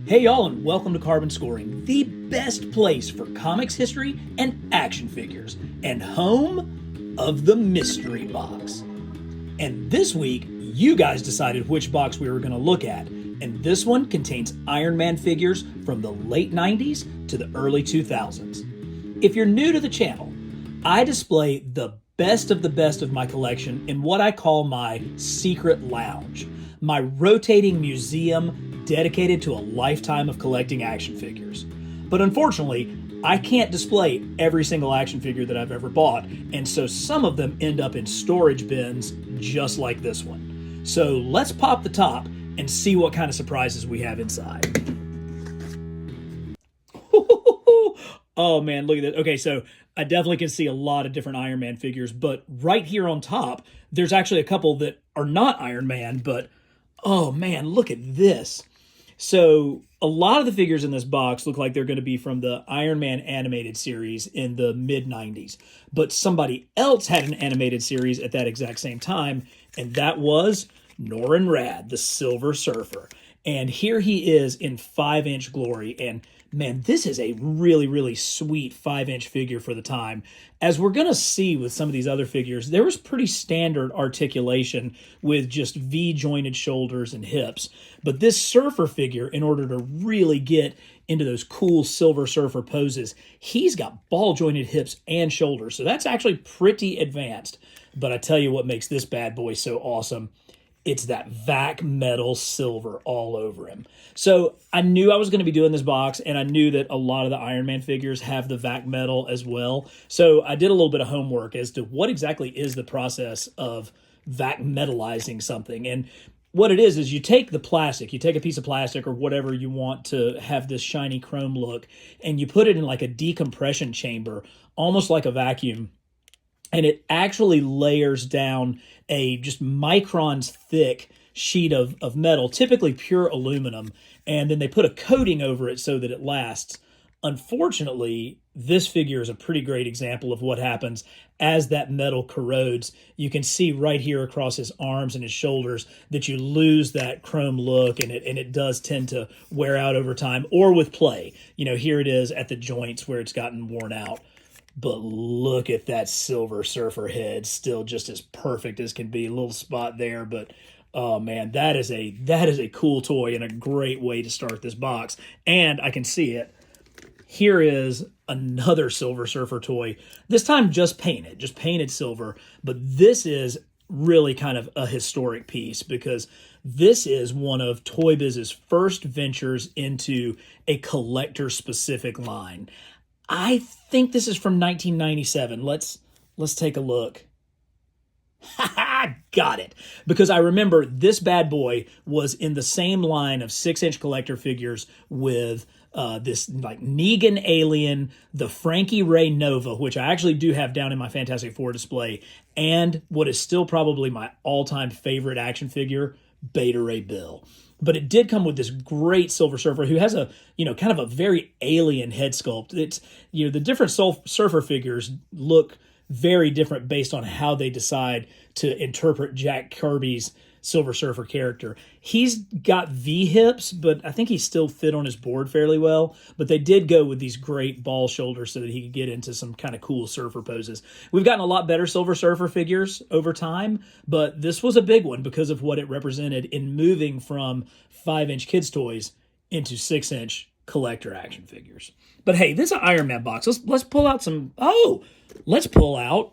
Hey y'all, and welcome to Carbon Scoring, the best place for comics history and action figures, and home of the mystery box. And this week, you guys decided which box we were going to look at, and this one contains Iron Man figures from the late 90s to the early 2000s. If you're new to the channel, I display the best of my collection in what I call my secret lounge, my rotating museum dedicated to a lifetime of collecting action figures. But unfortunately, I can't display every single action figure that I've ever bought, and so some of them end up in storage bins just like this one. So let's pop the top and see what kind of surprises we have inside. Oh man, look at that. Okay, so I definitely can see a lot of different Iron Man figures, but right here on top, there's actually a couple that are not Iron Man, but oh man, look at this. So a lot of the figures in this box look like they're going to be from the Iron Man animated series in the mid-90s. But somebody else had an animated series at that exact same time, and that was Norrin Radd, the Silver Surfer. And here he is in 5-inch glory, and man, this is a really, really sweet 5-inch figure for the time. As we're going to see with some of these other figures, there was pretty standard articulation with just V-jointed shoulders and hips. But this Surfer figure, in order to really get into those cool Silver Surfer poses, he's got ball-jointed hips and shoulders. So that's actually pretty advanced. But I tell you what makes this bad boy so awesome. It's that vac metal silver all over him. So I knew I was going to be doing this box, and I knew that a lot of the Iron Man figures have the vac metal as well. So I did a little bit of homework as to what exactly is the process of vac metalizing something. And what it is you take the plastic, you take a piece of plastic or whatever you want to have this shiny chrome look, and you put it in like a decompression chamber, almost like a vacuum. And it actually layers down a just microns thick sheet of metal, typically pure aluminum, and then they put a coating over it so that it lasts. Unfortunately, this figure is a pretty great example of what happens as that metal corrodes. You can see right here across his arms and his shoulders that you lose that chrome look, and it does tend to wear out over time or with play. You know, here it is at the joints where it's gotten worn out. But look at that Silver Surfer head, still just as perfect as can be. A little spot there, but oh man, that is a cool toy and a great way to start this box. And I can see it. Here is another Silver Surfer toy. This time just painted silver. But this is really kind of a historic piece because this is one of ToyBiz's first ventures into a collector-specific line. I think this is from 1997. Let's take a look. Got it. Because I remember this bad boy was in the same line of 6-inch collector figures with this like Negan Alien, the Frankie Ray Nova, which I actually do have down in my Fantastic Four display, and what is still probably my all-time favorite action figure, Beta Ray Bill. But it did come with this great Silver Surfer who has a, kind of a very alien head sculpt. It's, the different Surfer figures look very different based on how they decide to interpret Jack Kirby's Silver Surfer character. He's got V-hips, but I think he still fit on his board fairly well. But they did go with these great ball shoulders so that he could get into some kind of cool surfer poses. We've gotten a lot better Silver Surfer figures over time, but this was a big one because of what it represented in moving from 5-inch kids' toys into 6-inch collector action figures. But hey, this is an Iron Man box. Let's pull out some... Oh! Let's pull out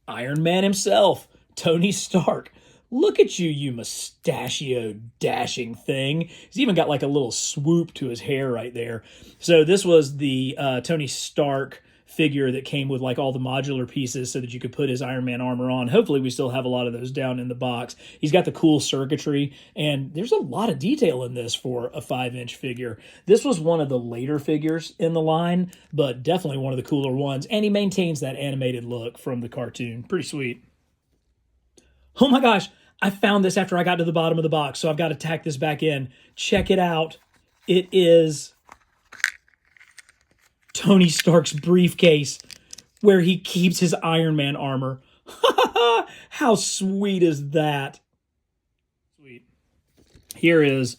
Iron Man himself, Tony Stark. Look at you, you mustachioed, dashing thing. He's even got like a little swoop to his hair right there. So this was the Tony Stark figure that came with like all the modular pieces so that you could put his Iron Man armor on. Hopefully we still have a lot of those down in the box. He's got the cool circuitry, and there's a lot of detail in this for a 5-inch figure. This was one of the later figures in the line, but definitely one of the cooler ones, and he maintains that animated look from the cartoon. Pretty sweet. Oh my gosh, I found this after I got to the bottom of the box, so I've got to tack this back in. Check it out. It is Tony Stark's briefcase where he keeps his Iron Man armor. How sweet is that? Sweet. Here is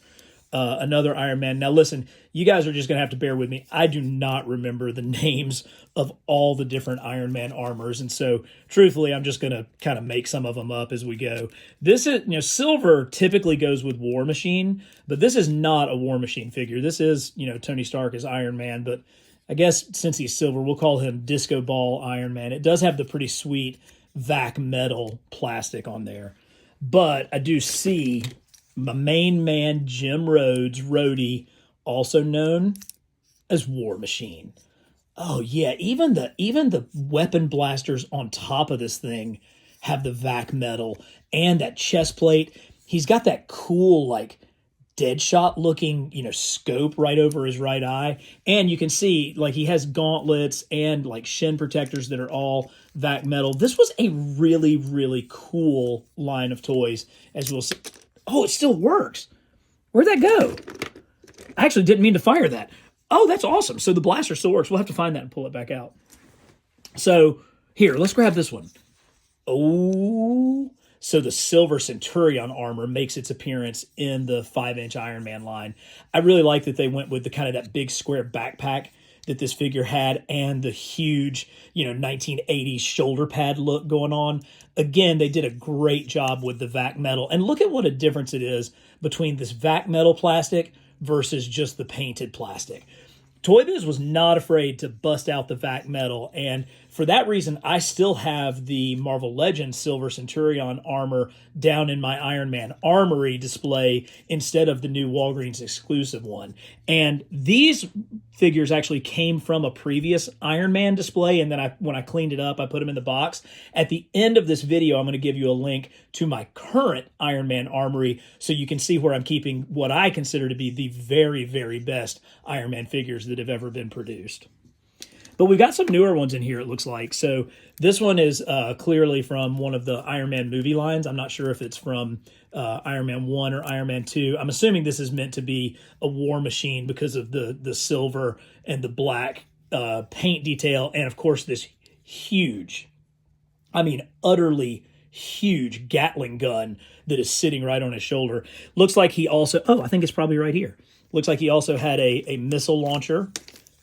another Iron Man. Now, listen, you guys are just going to have to bear with me. I do not remember the names of all the different Iron Man armors. And so, truthfully, I'm just going to kind of make some of them up as we go. This is, silver typically goes with War Machine, but this is not a War Machine figure. This is, Tony Stark as Iron Man, but I guess since he's silver, we'll call him Disco Ball Iron Man. It does have the pretty sweet vac metal plastic on there. But I do see my main man, Jim Rhodes, Rhodey, also known as War Machine. Oh yeah, even the weapon blasters on top of this thing have the vac metal and that chest plate. He's got that cool like Deadshot looking, scope right over his right eye. And you can see like he has gauntlets and like shin protectors that are all vac metal. This was a really, really cool line of toys, as we'll see. Oh, it still works. Where'd that go? I actually didn't mean to fire that. Oh, that's awesome. So the blaster still works. We'll have to find that and pull it back out. So here, let's grab this one. Oh, so the Silver Centurion armor makes its appearance in the 5-inch Iron Man line. I really like that they went with the kind of that big square backpack that this figure had and the huge, 1980s shoulder pad look going on. Again, they did a great job with the vac metal. And look at what a difference it is between this vac metal plastic versus just the painted plastic. ToyBiz was not afraid to bust out the vac metal, and for that reason, I still have the Marvel Legends Silver Centurion armor down in my Iron Man Armory display instead of the new Walgreens exclusive one. And these figures actually came from a previous Iron Man display, and then when I cleaned it up, I put them in the box. At the end of this video, I'm going to give you a link to my current Iron Man Armory so you can see where I'm keeping what I consider to be the very, very best Iron Man figures that have ever been produced. But we've got some newer ones in here, it looks like. So this one is clearly from one of the Iron Man movie lines. I'm not sure if it's from Iron Man 1 or Iron Man 2. I'm assuming this is meant to be a War Machine because of the silver and the black paint detail. And, of course, this huge, utterly huge Gatling gun that is sitting right on his shoulder. Looks like he also, I think it's probably right here. Looks like he also had a missile launcher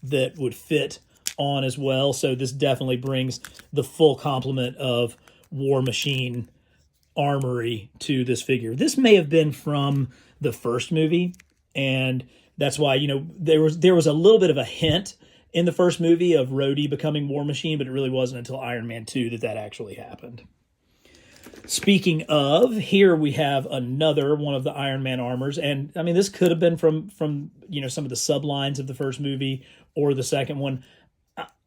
that would fit on as well. So this definitely brings the full complement of War Machine armory to this figure. This may have been from the first movie, and that's why, there was a little bit of a hint in the first movie of Rhodey becoming War Machine, but it really wasn't until Iron Man 2 that actually happened. Speaking of, here we have another one of the Iron Man armors, and this could have been from some of the sublines of the first movie or the second one.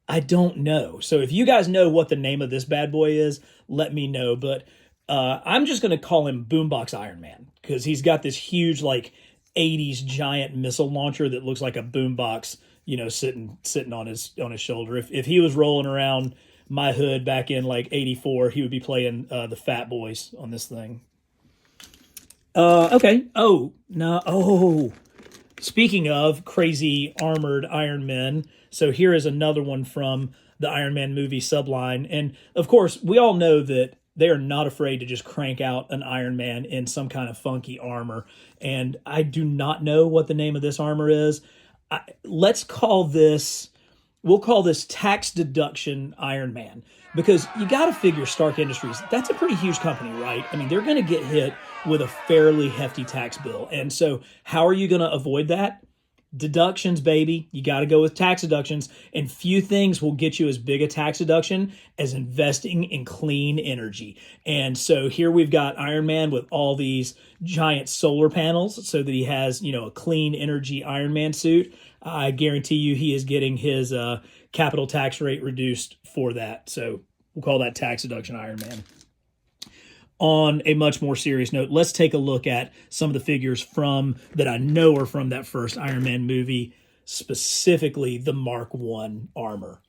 I don't know. So if you guys know what the name of this bad boy is, let me know. But I'm just going to call him Boombox Iron Man because he's got this huge 80s giant missile launcher that looks like a boombox, sitting on his shoulder. If he was rolling around my hood back in 84, he would be playing the Fat Boys on this thing. Okay. Oh, no. Oh, speaking of crazy armored Iron Men, so here is another one from the Iron Man movie subline. And of course, we all know that they are not afraid to just crank out an Iron Man in some kind of funky armor. And I do not know what the name of this armor is. We'll call this tax deduction Iron Man, because you got to figure Stark Industries, that's a pretty huge company, right? They're going to get hit with a fairly hefty tax bill. And so how are you going to avoid that? Deductions, baby. You got to go with tax deductions, and few things will get you as big a tax deduction as investing in clean energy. And so here we've got Iron Man with all these giant solar panels so that he has, a clean energy Iron Man suit. I guarantee you he is getting his capital tax rate reduced for that. So we'll call that tax deduction Iron Man. On a much more serious note, let's take a look at some of the figures that I know are from that first Iron Man movie, specifically the Mark I armor.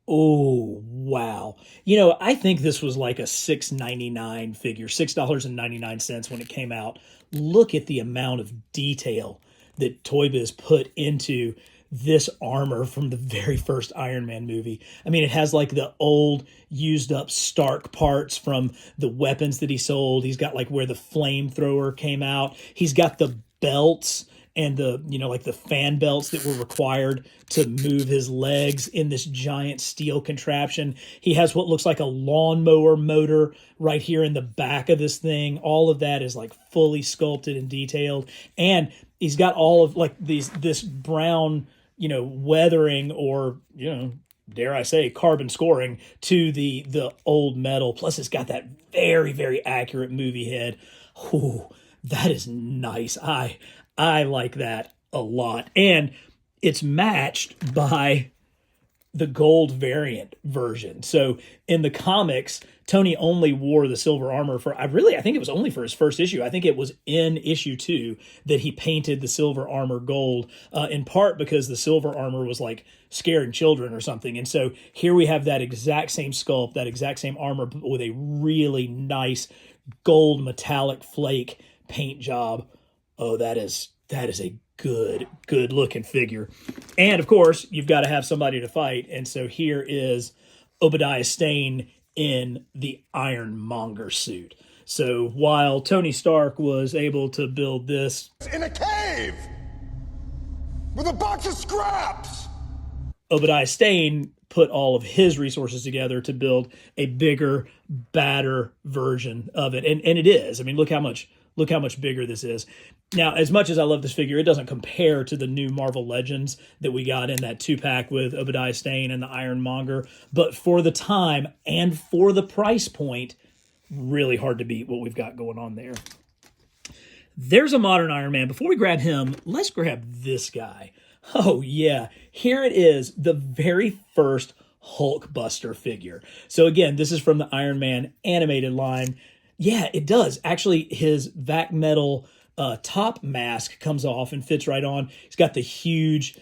Oh, wow. I think this was like a $6.99 figure, $6.99 when it came out. Look at the amount of detail that ToyBiz put into this armor from the very first Iron Man movie. It has the old used up Stark parts from the weapons that he sold. He's got where the flamethrower came out. He's got the belts and the, like the fan belts that were required to move his legs in this giant steel contraption. He has what looks like a lawnmower motor right here in the back of this thing. All of that is like fully sculpted and detailed. And he's got all of like this brown, weathering or, dare I say, carbon scoring to the old metal. Plus it's got that very, very accurate movie head. Ooh, that is nice. I like that a lot. And it's matched by the gold variant version. So in the comics, Tony only wore the silver armor for, I think it was only for his first issue. I think it was in issue 2 that he painted the silver armor gold, in part because the silver armor was like scaring children or something. And so here we have that exact same sculpt, that exact same armor, but with a really nice gold metallic flake paint job. Oh, that is a good looking figure. And of course, you've got to have somebody to fight. And so here is Obadiah Stane in the Ironmonger suit. So while Tony Stark was able to build this in a cave with a box of scraps, Obadiah Stane put all of his resources together to build a bigger, badder version of it. And it is. I mean, look how much bigger this is. Now, as much as I love this figure, it doesn't compare to the new Marvel Legends that we got in that 2-pack with Obadiah Stane and the Ironmonger. But for the time and for the price point, really hard to beat what we've got going on there. There's a modern Iron Man. Before we grab him, let's grab this guy. Oh, yeah. Here it is, the very first Hulkbuster figure. So again, this is from the Iron Man animated line. Yeah, it does. Actually, his vac metal top mask comes off and fits right on. He's got the huge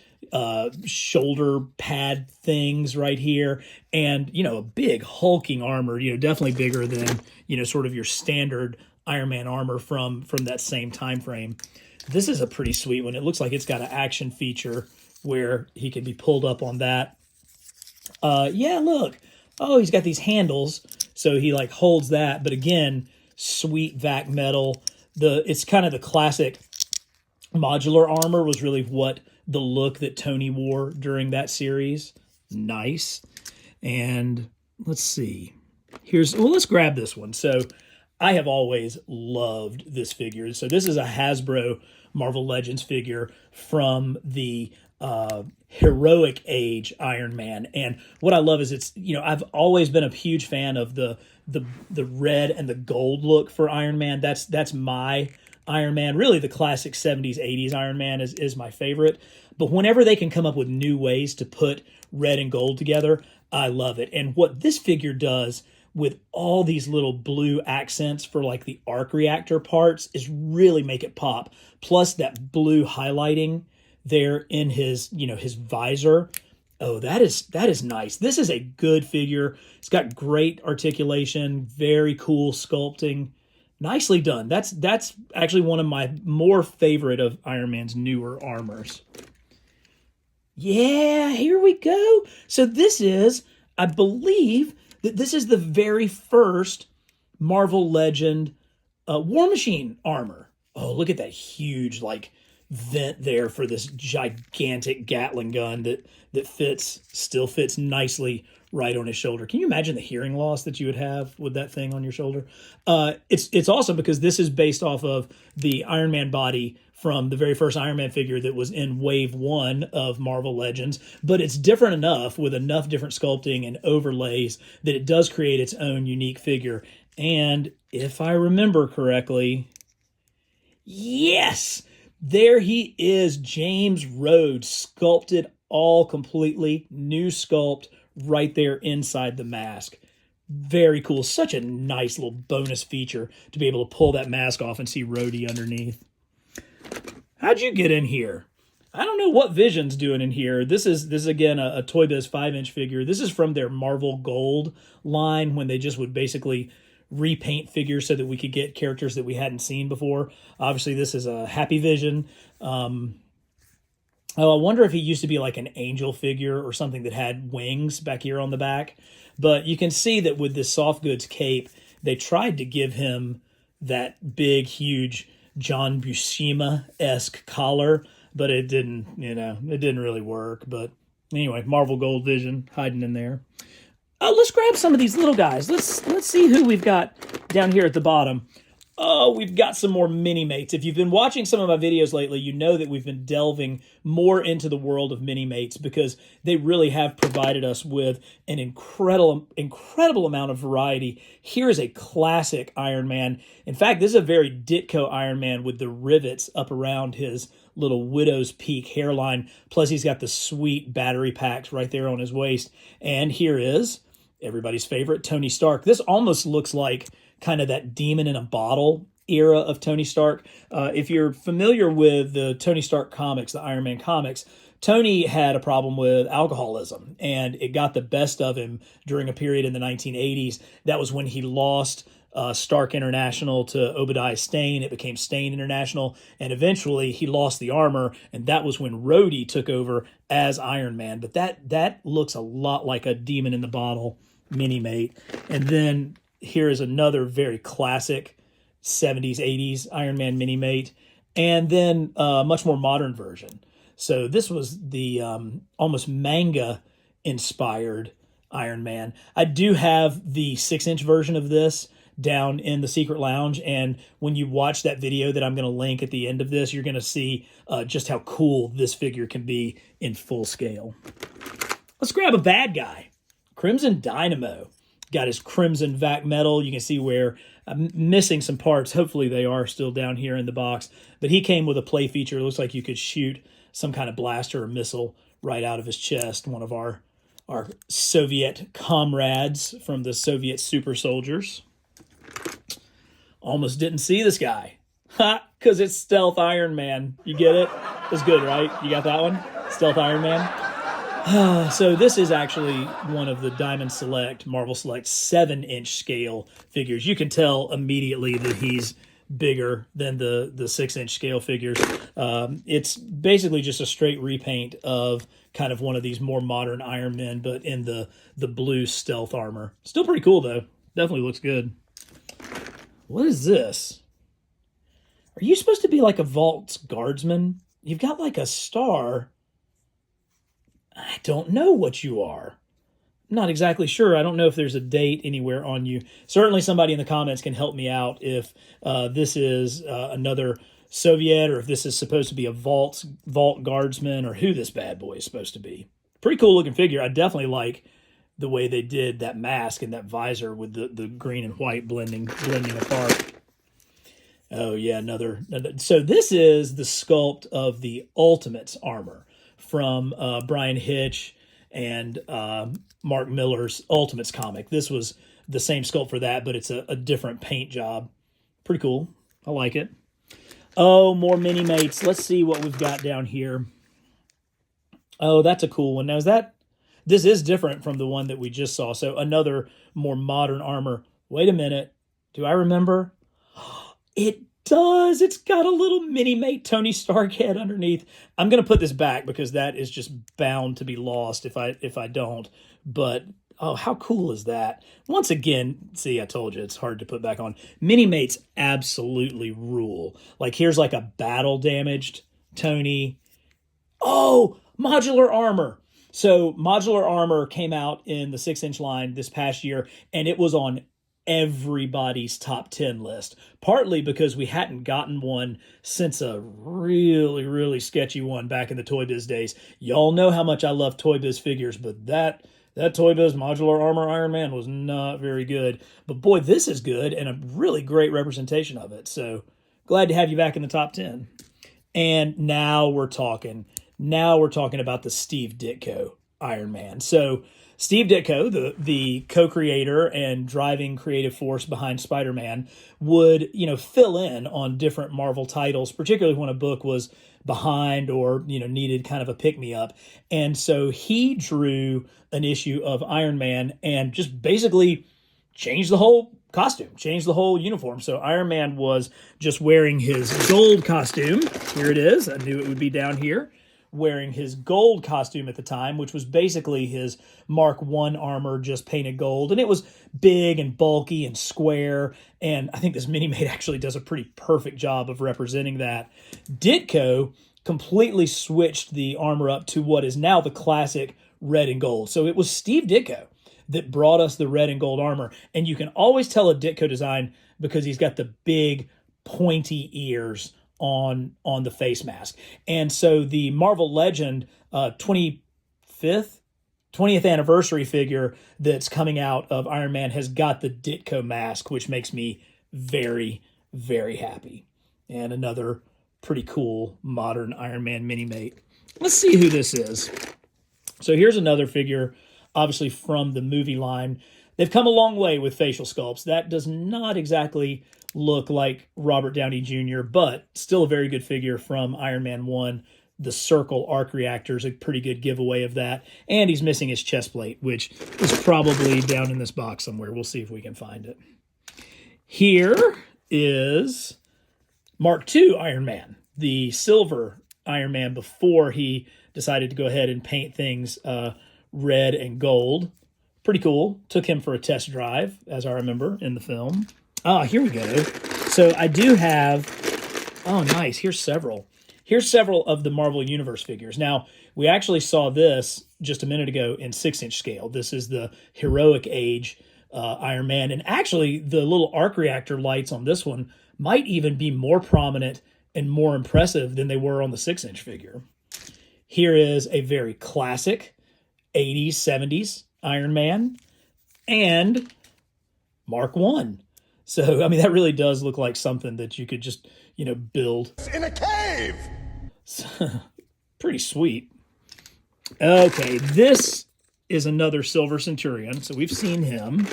shoulder pad things right here, and a big hulking armor. Definitely bigger than sort of your standard Iron Man armor from that same time frame. This is a pretty sweet one. It looks like it's got an action feature where he can be pulled up on that. Yeah, look. Oh, he's got these handles, so he like holds that. But again, sweet vac metal. It's kind of the classic modular armor was really what the look that Tony wore during that series. Nice. And let's see. Let's grab this one. So I have always loved this figure. So this is a Hasbro Marvel Legends figure from the heroic age Iron Man. And what I love is it's, I've always been a huge fan of the red and the gold look for Iron Man. That's my Iron Man. Really, the classic 70s, 80s Iron Man is my favorite. But whenever they can come up with new ways to put red and gold together, I love it. And what this figure does with all these little blue accents for like the arc reactor parts is really make it pop. Plus that blue highlighting there in his, his visor. Oh, that is nice. This is a good figure. It's got great articulation, very cool sculpting. Nicely done. That's actually one of my more favorite of Iron Man's newer armors. Yeah, here we go. So this is, I believe, that this is the very first Marvel Legend War Machine armor. Oh, look at that huge, like, vent there for this gigantic Gatling gun that still fits nicely right on his shoulder. Can you imagine the hearing loss that you would have with that thing on your shoulder? It's awesome because this is based off of the Iron Man body from the very first Iron Man figure that was in Wave 1 of Marvel Legends, but it's different enough with enough different sculpting and overlays that it does create its own unique figure. And if I remember correctly, yes, there he is, James Rhodes, sculpted all completely, new sculpt right there inside the mask. Very cool. Such a nice little bonus feature to be able to pull that mask off and see Rhodey underneath. How'd you get in here? I don't know what Vision's doing in here. This is again a ToyBiz 5-inch figure. This is from their Marvel Gold line when they just would basically repaint figures so that we could get characters that we hadn't seen before. Obviously, this is a Happy Vision. I wonder if he used to be like an angel figure or something that had wings back here on the back. But you can see that with this soft goods cape, they tried to give him that big, huge John Buscema-esque collar, but it didn't, it didn't really work. But anyway, Marvel Gold Vision hiding in there. Let's grab some of these little guys. Let's see who we've got down here at the bottom. Oh, we've got some more MiniMates. If you've been watching some of my videos lately, you know that we've been delving more into the world of MiniMates because they really have provided us with an incredible amount of variety. Here's a classic Iron Man. In fact, this is a very Ditko Iron Man with the rivets up around his little widow's peak hairline. Plus, he's got the sweet battery packs right there on his waist. And here is everybody's favorite, Tony Stark. This almost looks like kind of that demon in a bottle era of Tony Stark. If you're familiar with the Tony Stark comics, the Iron Man comics, Tony had a problem with alcoholism, and it got the best of him during a period in the 1980s. That was when he lost Stark International to Obadiah Stane. It became Stane International, and eventually he lost the armor, and that was when Rhodey took over as Iron Man. But that looks a lot like a demon in the bottle mini-mate. And then here is another very classic 70s, 80s Iron Man mini-mate, and then a much more modern version. So this was the almost manga-inspired Iron Man. I do have the 6-inch version of this down in the Secret Lounge, and when you watch that video that I'm going to link at the end of this, you're going to see just how cool this figure can be in full scale. Let's grab a bad guy. Crimson Dynamo. Got his crimson vac metal. You can see where I'm missing some parts. Hopefully they are still down here in the box. But he came with a play feature. It looks like you could shoot some kind of blaster or missile right out of his chest. One of our Soviet comrades from the Soviet super soldiers. Almost didn't see this guy. Ha! Because it's Stealth Iron Man. You get it? It's good, right? You got that one? Stealth Iron Man? So this is actually one of the Diamond Select, Marvel Select 7-inch scale figures. You can tell immediately that he's bigger than the 6-inch scale figures. It's basically just a straight repaint of kind of one of these more modern Iron Men, but in the blue stealth armor. Still pretty cool, though. Definitely looks good. What is this? Are you supposed to be like a Vault's guardsman? You've got like a star. I don't know what you are. I'm not exactly sure. I don't know if there's a date anywhere on you. Certainly somebody in the comments can help me out if this is another Soviet or if this is supposed to be a Vault guardsman or who this bad boy is supposed to be. Pretty cool looking figure. I definitely like the way they did that mask and that visor with the green and white blending apart. Oh, yeah, another. So this is the sculpt of the Ultimates armor from Brian Hitch and Mark Miller's Ultimates comic. This was the same sculpt for that, but it's a different paint job. Pretty cool. I like it. Oh, more MiniMates. Let's see what we've got down here. Oh, that's a cool one. Now, this is different from the one that we just saw. So another more modern armor. Wait a minute. Do I remember? It does. It's got a little MiniMate Tony Stark head underneath. I'm going to put this back because that is just bound to be lost if I don't. But, oh, how cool is that? Once again, see, I told you, it's hard to put back on. MiniMates absolutely rule. Like, here's like a battle-damaged Tony. Oh, modular armor. So modular armor came out in the 6-inch line this past year, and it was on everybody's top 10 list, partly because we hadn't gotten one since a really, really sketchy one back in the ToyBiz days. Y'all know how much I love ToyBiz figures, but that ToyBiz modular armor Iron Man was not very good. But boy, this is good and a really great representation of it. So glad to have you back in the top 10. And now we're talking about the Steve Ditko Iron Man. So Steve Ditko, the co-creator and driving creative force behind Spider-Man, would, fill in on different Marvel titles, particularly when a book was behind or, needed kind of a pick-me-up. And so he drew an issue of Iron Man and just basically changed the whole costume, changed the whole uniform. So Iron Man was just wearing his gold costume. Here it is. I knew it would be down here wearing his gold costume at the time, which was basically his Mark I armor just painted gold. And it was big and bulky and square. And I think this mini-mate actually does a pretty perfect job of representing that. Ditko completely switched the armor up to what is now the classic red and gold. So it was Steve Ditko that brought us the red and gold armor. And you can always tell a Ditko design because he's got the big pointy ears on the face mask. And so the Marvel Legend 20th anniversary figure that's coming out of Iron Man has got the Ditko mask, which makes me very, very happy. And another pretty cool modern Iron Man mini-mate. Let's see who this is. So here's another figure, obviously from the movie line. They've come a long way with facial sculpts. That does not exactly look like Robert Downey Jr., but still a very good figure from Iron Man 1. The circle arc reactor is a pretty good giveaway of that. And he's missing his chest plate, which is probably down in this box somewhere. We'll see if we can find it. Here is Mark II Iron Man, the silver Iron Man before he decided to go ahead and paint things red and gold. Pretty cool. Took him for a test drive, as I remember in the film. Ah, here we go. So I do have, oh, nice. Here's several. Here's several of the Marvel Universe figures. Now, we actually saw this just a minute ago in 6-inch scale. This is the Heroic Age Iron Man. And actually, the little arc reactor lights on this one might even be more prominent and more impressive than they were on the 6-inch figure. Here is a very classic 80s, 70s Iron Man and Mark I. So, I mean, that really does look like something that you could just, build. In a cave! Pretty sweet. Okay, this is another Silver Centurion. So we've seen him.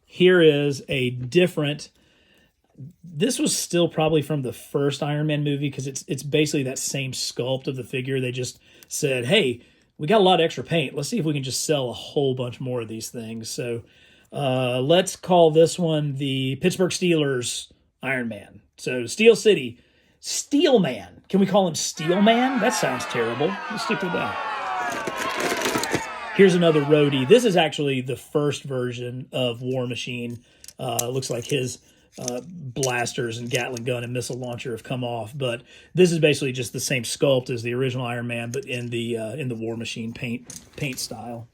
Here is a different... This was still probably from the first Iron Man movie because it's basically that same sculpt of the figure. They just said, hey, we got a lot of extra paint. Let's see if we can just sell a whole bunch more of these things. So... let's call this one the Pittsburgh Steelers Iron Man. So Steel City, Steel Man. Can we call him Steel Man? That sounds terrible. Let's stick with that. Here's another Rhodey. This is actually the first version of War Machine. Looks like his blasters and Gatling gun and missile launcher have come off, but this is basically just the same sculpt as the original Iron Man, but in the War Machine paint style.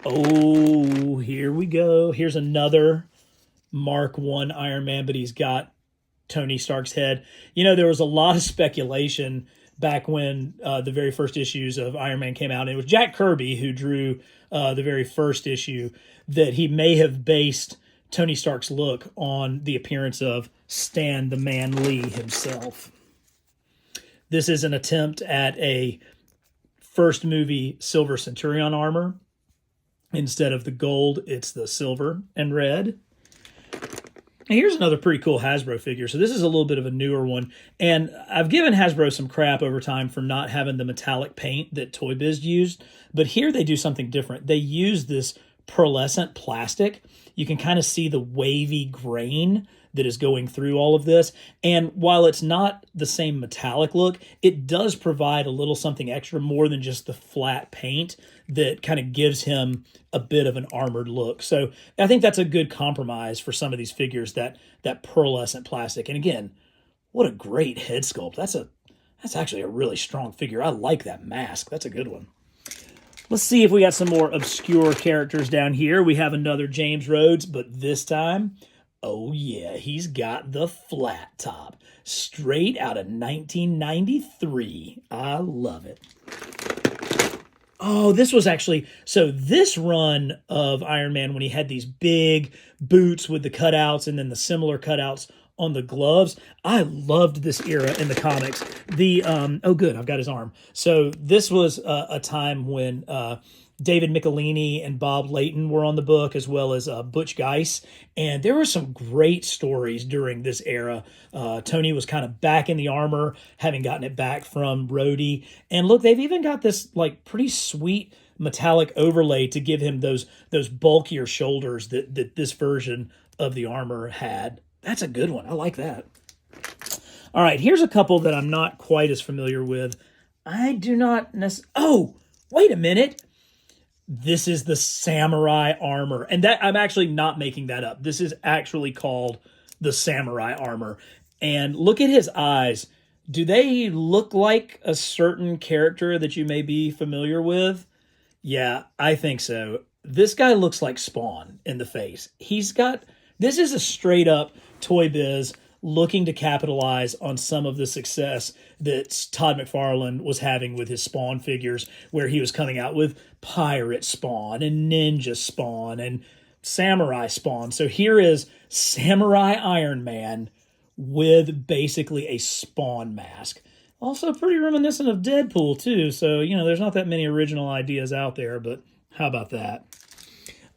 Oh, here we go. Here's another Mark I Iron Man, but he's got Tony Stark's head. There was a lot of speculation back when the very first issues of Iron Man came out, and it was Jack Kirby who drew the very first issue, that he may have based Tony Stark's look on the appearance of Stan the Man Lee himself. This is an attempt at a first movie Silver Centurion armor. Instead of the gold, it's the silver and red. And here's another pretty cool Hasbro figure. So this is a little bit of a newer one. And I've given Hasbro some crap over time for not having the metallic paint that ToyBiz used. But here they do something different. They use this pearlescent plastic. You can kind of see the wavy grain that is going through all of this. And while it's not the same metallic look, it does provide a little something extra, more than just the flat paint, that kind of gives him a bit of an armored look. So I think that's a good compromise for some of these figures, that pearlescent plastic. And again, what a great head sculpt. That's actually a really strong figure. I like that mask. That's a good one. Let's see if we got some more obscure characters down here. We have another James Rhodes, but this time, oh yeah, he's got the flat top. Straight out of 1993. I love it. Oh, this was actually... So this run of Iron Man, when he had these big boots with the cutouts and then the similar cutouts on the gloves, I loved this era in the comics. Oh good, I've got his arm. So this was a time when David Michelini and Bob Layton were on the book, as well as Butch Guice. And there were some great stories during this era. Tony was kind of back in the armor, having gotten it back from Rhodey. And look, they've even got this like pretty sweet metallic overlay to give him those bulkier shoulders that this version of the armor had. That's a good one. I like that. All right, here's a couple that I'm not quite as familiar with. I do not necessarily... Oh, wait a minute. This is the samurai armor. And that I'm actually not making that up. This is actually called the samurai armor. And look at his eyes. Do they look like a certain character that you may be familiar with? Yeah, I think so. This guy looks like Spawn in the face. This is a straight up ToyBiz looking to capitalize on some of the success that Todd McFarlane was having with his Spawn figures, where he was coming out with Pirate Spawn and Ninja Spawn and Samurai Spawn. So here is Samurai Iron Man with basically a Spawn mask. Also pretty reminiscent of Deadpool too, so, there's not that many original ideas out there, but how about that?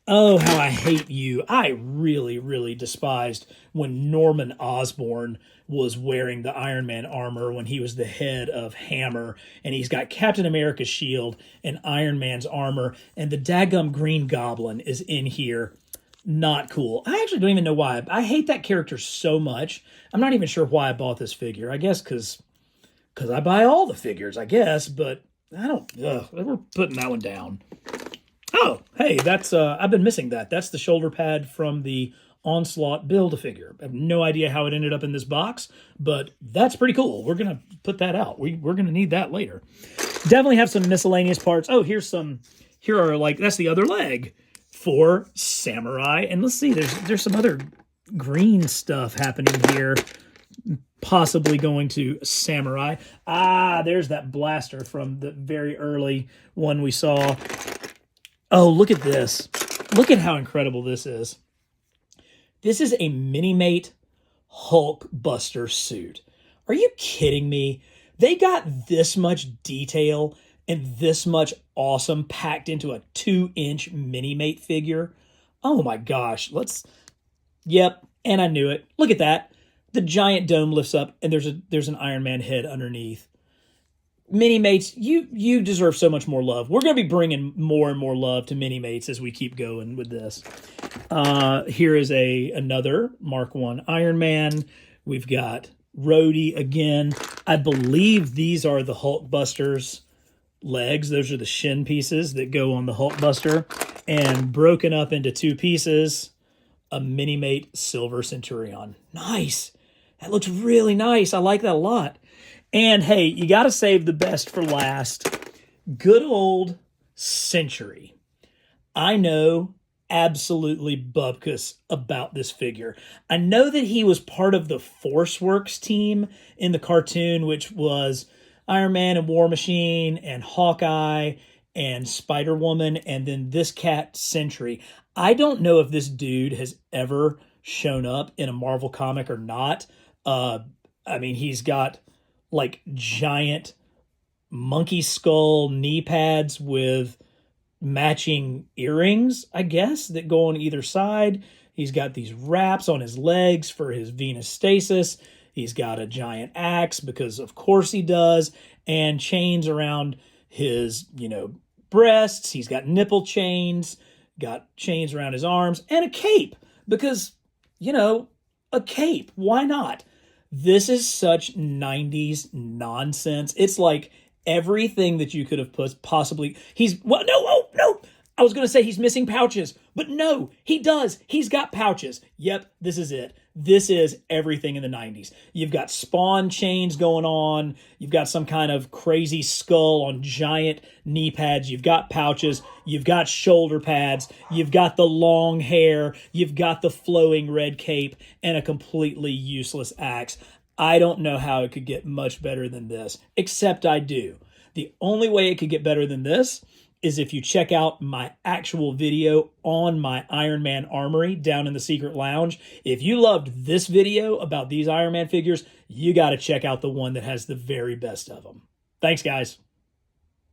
Oh, how I hate you. I really, really despised when Norman Osborn was wearing the Iron Man armor when he was the head of Hammer, and he's got Captain America's shield and Iron Man's armor, and the daggum Green Goblin is in here. Not cool. I actually don't even know why. I hate that character so much. I'm not even sure why I bought this figure. I guess because I buy all the figures, I guess, but I don't... we're putting that one down. Oh, hey, that's... I've been missing that. That's the shoulder pad from the Onslaught Build-A-Figure. I have no idea how it ended up in this box, but that's pretty cool. We're going to put that out. We're going to need that later. Definitely have some miscellaneous parts. Oh, here are, that's the other leg for Samurai. And let's see, there's some other green stuff happening here. Possibly going to Samurai. Ah, there's that blaster from the very early one we saw. Oh, look at this. Look at how incredible this is. This is a MiniMate Hulkbuster suit. Are you kidding me? They got this much detail and this much awesome packed into a 2-inch MiniMate figure. Oh my gosh. Yep, and I knew it. Look at that. The giant dome lifts up, and there's an Iron Man head underneath. MiniMates, you deserve so much more love. We're going to be bringing more and more love to MiniMates as we keep going with this. Here is another Mark I Iron Man. We've got Rhodey again. I believe these are the Hulkbuster's legs. Those are the shin pieces that go on the Hulkbuster. And broken up into 2 pieces, a MiniMate Silver Centurion. Nice. That looks really nice. I like that a lot. And hey, you got to save the best for last. Good old Century. I know absolutely bupkis about this figure. I know that he was part of the ForceWorks team in the cartoon, which was Iron Man and War Machine and Hawkeye and Spider-Woman, and then this cat Sentry. I don't know if this dude has ever shown up in a Marvel comic or not. He's got giant monkey skull knee pads with matching earrings, I guess, that go on either side. He's got these wraps on his legs for his Venus stasis. He's got a giant axe, because of course he does, and chains around his, breasts. He's got nipple chains, got chains around his arms, and a cape, because, a cape. Why not? This is such 90s nonsense. It's like everything that you could have possibly... No! I was going to say he's missing pouches, but no, he does. He's got pouches. Yep, this is it. This is everything in the 90s. You've got Spawn chains going on. You've got some kind of crazy skull on giant knee pads. You've got pouches. You've got shoulder pads. You've got the long hair. You've got the flowing red cape and a completely useless axe. I don't know how it could get much better than this, except I do. The only way it could get better than this is if you check out my actual video on my Iron Man Armory down in the Secret Lounge. If you loved this video about these Iron Man figures, you got to check out the one that has the very best of them. Thanks, guys.